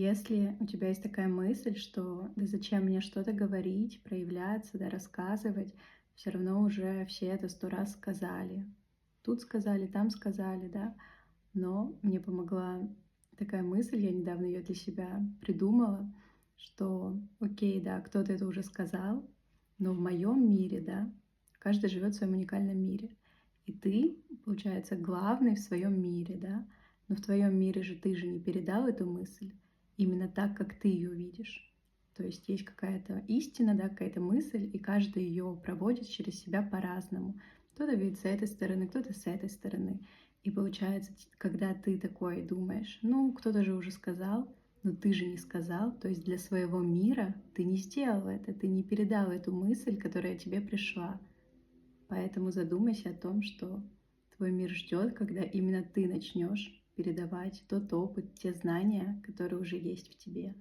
Если у тебя есть такая мысль, что да зачем мне что-то говорить, проявляться, да, рассказывать, все равно уже все это 100 раз сказали. Тут сказали, там сказали, да. Но мне помогла такая мысль, я недавно ее для себя придумала, что окей, да, кто-то это уже сказал, но в моем мире, да, каждый живет в своем уникальном мире. И ты, получается, главный в своем мире, да, но в твоем мире же ты же не передал эту мысль именно так, как ты ее видишь. То есть есть какая-то истина, да, какая-то мысль, и каждый ее проводит через себя по-разному. Кто-то видит с этой стороны, кто-то с этой стороны. И получается, когда ты такой думаешь, ну, кто-то же уже сказал, но ты же не сказал, то есть для своего мира ты не сделал это, ты не передал эту мысль, которая тебе пришла. Поэтому задумайся о том, что твой мир ждет, когда именно ты начнешь передавать тот опыт, те знания, которые уже есть в тебе.